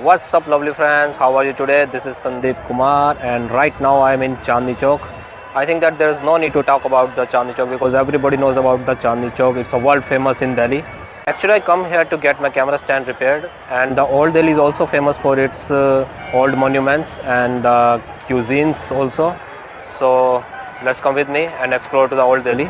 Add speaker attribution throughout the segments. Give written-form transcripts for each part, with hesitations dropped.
Speaker 1: What's up lovely friends, how are you today? This is Sandeep Kumar and right now I am in Chandni Chowk. I think that there is no need to talk about the Chandni Chowk because everybody knows about the Chandni Chowk. It's a world famous in Delhi. Actually I come here to get my camera stand repaired, and the old Delhi is also famous for its old monuments and cuisines also. So let's come with me and explore to the old Delhi.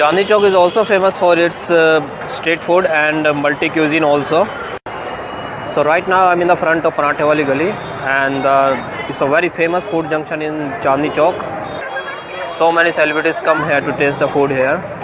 Speaker 1: Chandni Chowk is also famous for its street food and multi-cuisine also. So right now I'm in the front of Parathe Wali Gali, and it's a very famous food junction in Chandni Chowk. So many celebrities come here to taste the food here.